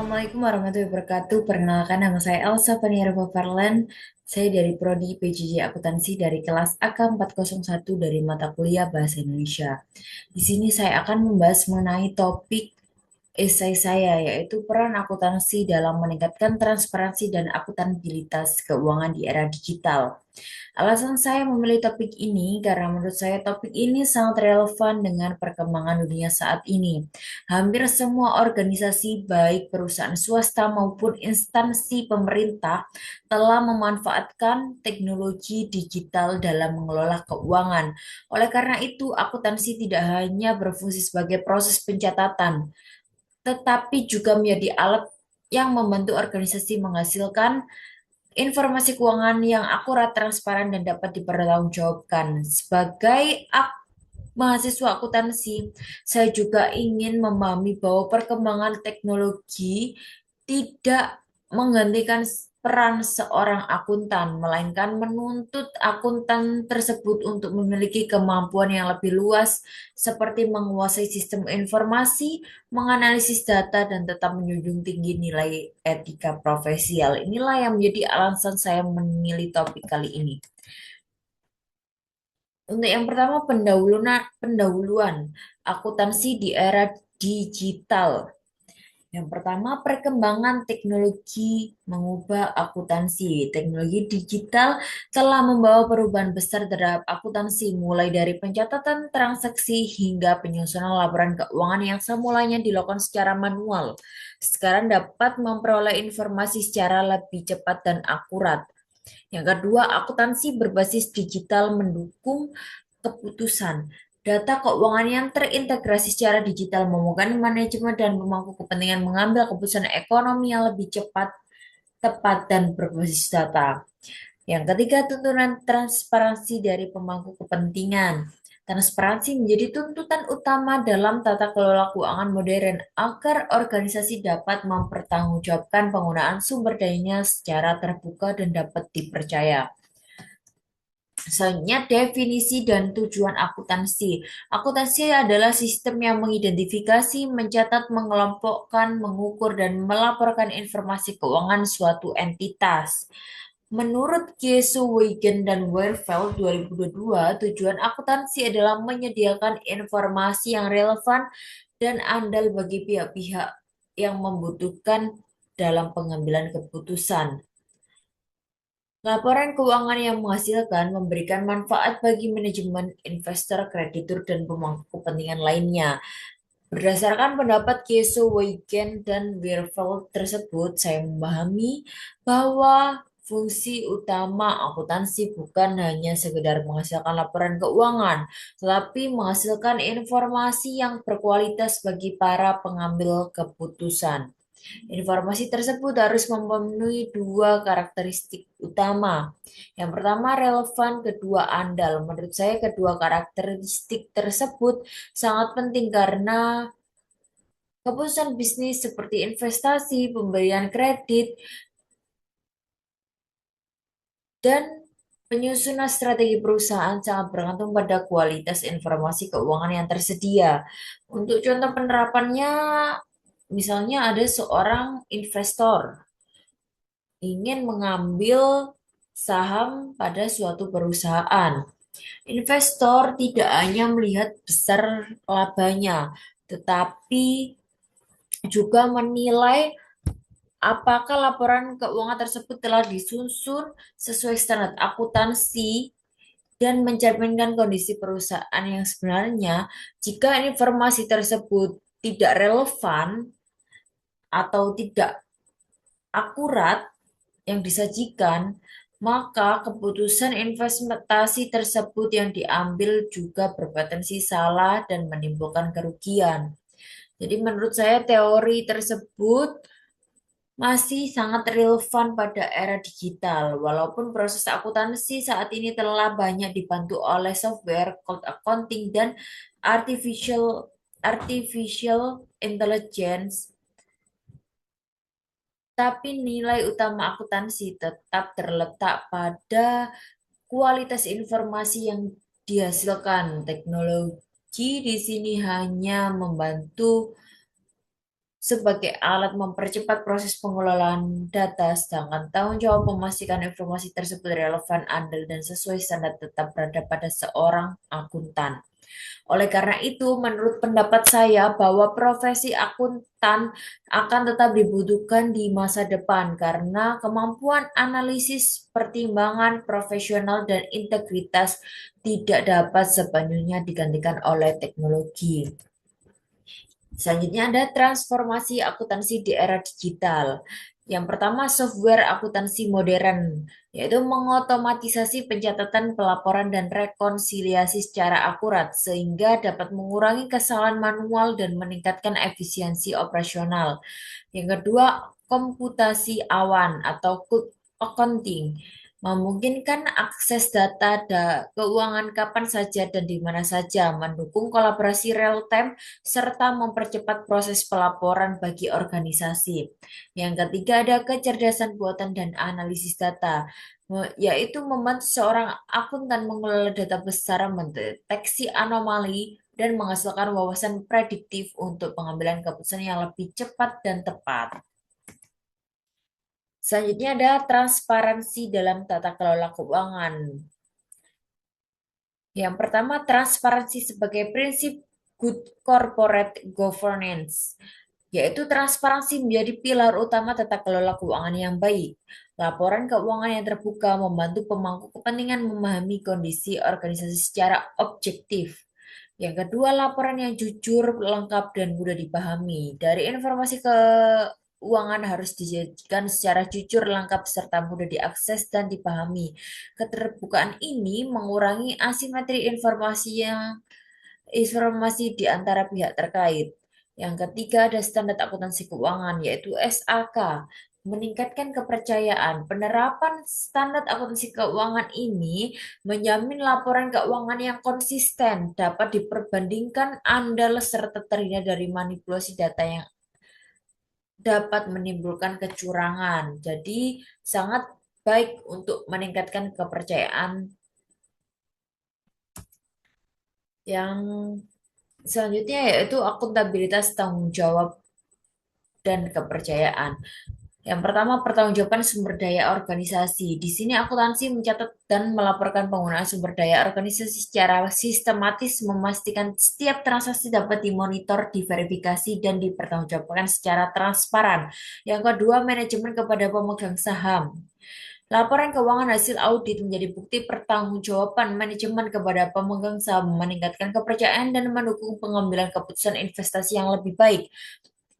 Assalamualaikum warahmatullahi wabarakatuh. Perkenalkan nama saya Elsa Paniarva Farlan. Saya dari Prodi PJJ Akuntansi dari kelas AK 401 dari mata kuliah Bahasa Indonesia. Di sini saya akan membahas mengenai topik esai saya, yaitu peran akuntansi dalam meningkatkan transparansi dan akuntabilitas keuangan di era digital. Alasan saya memilih topik ini karena menurut saya topik ini sangat relevan dengan perkembangan dunia saat ini. Hampir semua organisasi, baik perusahaan swasta maupun instansi pemerintah, telah memanfaatkan teknologi digital dalam mengelola keuangan. Oleh karena itu, akuntansi tidak hanya berfungsi sebagai proses pencatatan, tetapi juga menjadi alat yang membantu organisasi menghasilkan informasi keuangan yang akurat, transparan, dan dapat dipertanggungjawabkan. Sebagai mahasiswa akuntansi, saya juga ingin memahami bahwa perkembangan teknologi tidak menggantikan peran seorang akuntan, melainkan menuntut akuntan tersebut untuk memiliki kemampuan yang lebih luas, seperti menguasai sistem informasi, menganalisis data, dan tetap menjunjung tinggi nilai etika profesional. Inilah yang menjadi alasan saya memilih topik kali ini. Untuk yang pertama, pendahuluan akuntansi di era digital. Yang pertama, perkembangan teknologi mengubah akuntansi. Teknologi digital telah membawa perubahan besar terhadap akuntansi, mulai dari pencatatan transaksi hingga penyusunan laporan keuangan yang semulanya dilakukan secara manual. Sekarang dapat memperoleh informasi secara lebih cepat dan akurat. Yang kedua, akuntansi berbasis digital mendukung keputusan. Data keuangan yang terintegrasi secara digital memungkinkan manajemen dan pemangku kepentingan mengambil keputusan ekonomi yang lebih cepat, tepat, dan berbasis data. Yang ketiga, tuntunan transparansi dari pemangku kepentingan. Transparansi menjadi tuntutan utama dalam tata kelola keuangan modern agar organisasi dapat mempertanggungjawabkan penggunaan sumber dayanya secara terbuka dan dapat dipercaya. Selanjutnya, definisi dan tujuan akuntansi. Akuntansi adalah sistem yang mengidentifikasi, mencatat, mengelompokkan, mengukur, dan melaporkan informasi keuangan suatu entitas. Menurut Kiesu-Huygens dan Werfel 2022, tujuan akuntansi adalah menyediakan informasi yang relevan dan andal bagi pihak-pihak yang membutuhkan dalam pengambilan keputusan. Laporan keuangan yang menghasilkan memberikan manfaat bagi manajemen, investor, kreditur, dan pemangku kepentingan lainnya. Berdasarkan pendapat Kieso, Weigen, dan Weerveld tersebut, saya memahami bahwa fungsi utama akuntansi bukan hanya sekedar menghasilkan laporan keuangan, tetapi menghasilkan informasi yang berkualitas bagi para pengambil keputusan. Informasi tersebut harus memenuhi dua karakteristik utama. Yang pertama relevan, kedua andal. Menurut saya kedua karakteristik tersebut sangat penting karena keputusan bisnis seperti investasi, pemberian kredit, dan penyusunan strategi perusahaan sangat bergantung pada kualitas informasi keuangan yang tersedia. Untuk contoh penerapannya, misalnya ada seorang investor ingin mengambil saham pada suatu perusahaan. Investor tidak hanya melihat besar labanya, tetapi juga menilai apakah laporan keuangan tersebut telah disusun sesuai standar akuntansi dan mencerminkan kondisi perusahaan yang sebenarnya. Jika informasi tersebut tidak relevan atau tidak akurat yang disajikan, maka keputusan investasi tersebut yang diambil juga berpotensi salah dan menimbulkan kerugian. Jadi menurut saya teori tersebut masih sangat relevan pada era digital, walaupun proses akuntansi saat ini telah banyak dibantu oleh software, cloud accounting, dan artificial artificial intelligence, tapi nilai utama akuntansi tetap terletak pada kualitas informasi yang dihasilkan. Teknologi di sini hanya membantu sebagai alat mempercepat proses pengelolaan data, sedangkan tanggung jawab memastikan informasi tersebut relevan, adil, dan sesuai standar tetap berada pada seorang akuntan. Oleh karena itu, menurut pendapat saya bahwa profesi akuntan akan tetap dibutuhkan di masa depan karena kemampuan analisis, pertimbangan profesional, dan integritas tidak dapat sepenuhnya digantikan oleh teknologi. Selanjutnya ada transformasi akuntansi di era digital. Yang pertama, software akuntansi modern, yaitu mengotomatisasi pencatatan, pelaporan, dan rekonsiliasi secara akurat, sehingga dapat mengurangi kesalahan manual dan meningkatkan efisiensi operasional. Yang kedua, komputasi awan atau cloud accounting memungkinkan akses data keuangan kapan saja dan di mana saja, mendukung kolaborasi real time serta mempercepat proses pelaporan bagi organisasi. Yang ketiga ada kecerdasan buatan dan analisis data, yaitu membantu seorang akuntan mengelola data besar, mendeteksi anomali, dan menghasilkan wawasan prediktif untuk pengambilan keputusan yang lebih cepat dan tepat. Selanjutnya ada transparansi dalam tata kelola keuangan. Yang pertama, transparansi sebagai prinsip good corporate governance, yaitu transparansi menjadi pilar utama tata kelola keuangan yang baik. Laporan keuangan yang terbuka membantu pemangku kepentingan memahami kondisi organisasi secara objektif. Yang kedua, laporan yang jujur, lengkap, dan mudah dipahami. Dari informasi keuangan harus disajikan secara jujur, lengkap, serta mudah diakses dan dipahami. Keterbukaan ini mengurangi asimetri informasi di antara pihak terkait. Yang ketiga ada standar akuntansi keuangan yaitu SAK, meningkatkan kepercayaan. Penerapan standar akuntansi keuangan ini menjamin laporan keuangan yang konsisten, dapat diperbandingkan, andal, serta terhindar dari manipulasi data yang dapat menimbulkan kecurangan. Jadi sangat baik untuk meningkatkan kepercayaan. Yang selanjutnya yaitu akuntabilitas, tanggung jawab, dan kepercayaan. Yang pertama, pertanggungjawaban sumber daya organisasi. Di sini akuntansi mencatat dan melaporkan penggunaan sumber daya organisasi secara sistematis, memastikan setiap transaksi dapat dimonitor, diverifikasi, dan dipertanggungjawabkan secara transparan. Yang kedua, manajemen kepada pemegang saham. Laporan keuangan hasil audit menjadi bukti pertanggungjawaban manajemen kepada pemegang saham, meningkatkan kepercayaan dan mendukung pengambilan keputusan investasi yang lebih baik.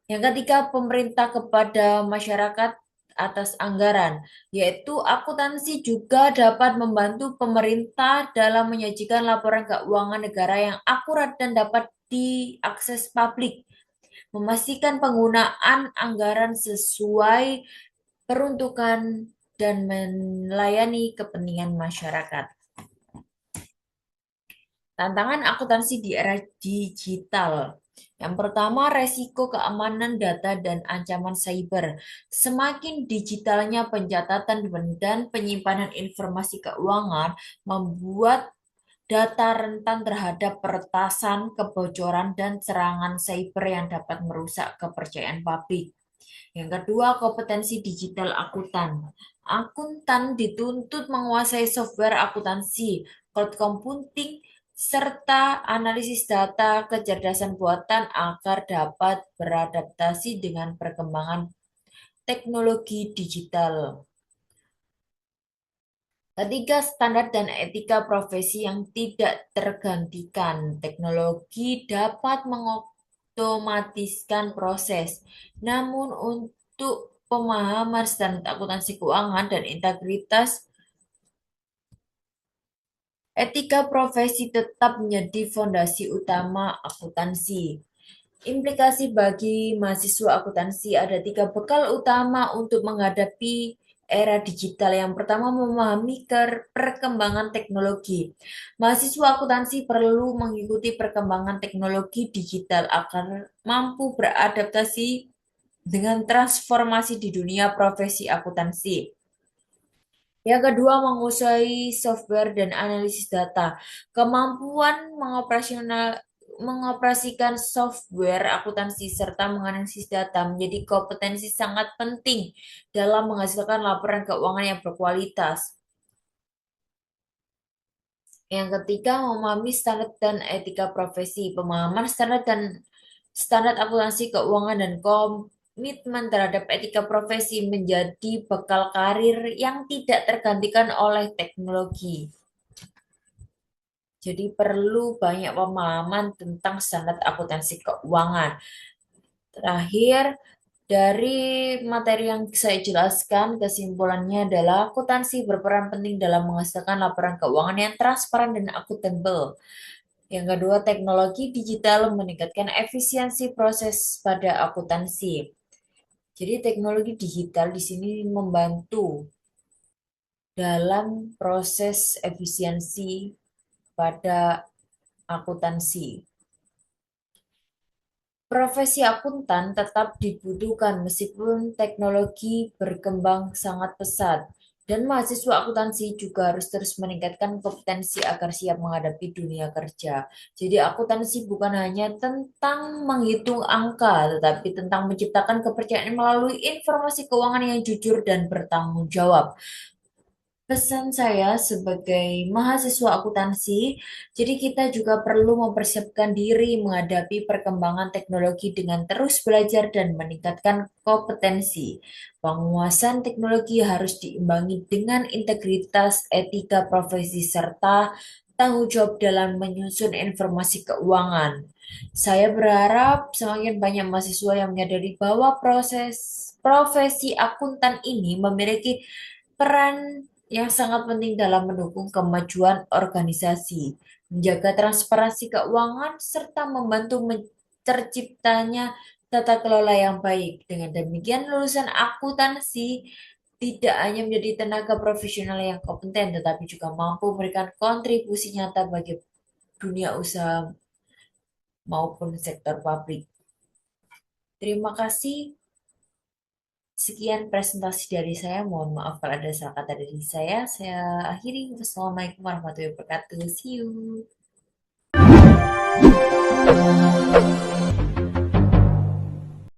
Yang ketiga, pemerintah kepada masyarakat atas anggaran, yaitu akuntansi juga dapat membantu pemerintah dalam menyajikan laporan keuangan negara yang akurat dan dapat diakses publik, memastikan penggunaan anggaran sesuai peruntukan dan melayani kepentingan masyarakat. Tantangan akuntansi di era digital. Yang pertama, resiko keamanan data dan ancaman cyber. Semakin digitalnya pencatatan dan penyimpanan informasi keuangan membuat data rentan terhadap peretasan, kebocoran, dan serangan cyber yang dapat merusak kepercayaan publik. Yang kedua, kompetensi digital akuntan. Akuntan dituntut menguasai software akuntansi, cloud computing, serta analisis data, kecerdasan buatan agar dapat beradaptasi dengan perkembangan teknologi digital. Ketiga, standar dan etika profesi yang tidak tergantikan. Teknologi dapat mengotomatiskan proses, namun untuk pemahaman standar akuntansi keuangan dan integritas, etika profesi tetap menjadi fondasi utama akuntansi. Implikasi bagi mahasiswa akuntansi ada tiga bekal utama untuk menghadapi era digital. Yang pertama, memahami perkembangan teknologi. Mahasiswa akuntansi perlu mengikuti perkembangan teknologi digital agar mampu beradaptasi dengan transformasi di dunia profesi akuntansi. Yang kedua, menguasai software dan analisis data. Kemampuan mengoperasikan software akuntansi serta menganalisis data menjadi kompetensi sangat penting dalam menghasilkan laporan keuangan yang berkualitas. Yang ketiga, memahami standar dan etika profesi. Pemahaman standar akuntansi keuangan dan komitmen terhadap etika profesi menjadi bekal karir yang tidak tergantikan oleh teknologi. Jadi perlu banyak pemahaman tentang standar akuntansi keuangan. Terakhir, dari materi yang saya jelaskan, kesimpulannya adalah akuntansi berperan penting dalam menghasilkan laporan keuangan yang transparan dan akuntabel. Yang kedua, teknologi digital meningkatkan efisiensi proses pada akuntansi. Jadi teknologi digital di sini membantu dalam proses efisiensi pada akuntansi. Profesi akuntan tetap dibutuhkan meskipun teknologi berkembang sangat pesat. Dan mahasiswa akuntansi juga harus terus meningkatkan kompetensi agar siap menghadapi dunia kerja. Jadi akuntansi bukan hanya tentang menghitung angka, tetapi tentang menciptakan kepercayaan melalui informasi keuangan yang jujur dan bertanggung jawab. Pesan saya sebagai mahasiswa akuntansi, jadi kita juga perlu mempersiapkan diri menghadapi perkembangan teknologi dengan terus belajar dan meningkatkan kompetensi. Penguasaan teknologi harus diimbangi dengan integritas, etika profesi, serta tanggung jawab dalam menyusun informasi keuangan. Saya berharap semakin banyak mahasiswa yang menyadari bahwa profesi akuntan ini memiliki peran yang sangat penting dalam mendukung kemajuan organisasi, menjaga transparansi keuangan, serta membantu terciptanya tata kelola yang baik. Dengan demikian, lulusan akuntansi tidak hanya menjadi tenaga profesional yang kompeten, tetapi juga mampu memberikan kontribusi nyata bagi dunia usaha maupun sektor pabrik. Terima kasih. Sekian presentasi dari saya. Mohon maaf kalau ada salah kata dari saya. Saya akhiri. Wassalamualaikum warahmatullahi wabarakatuh. See you.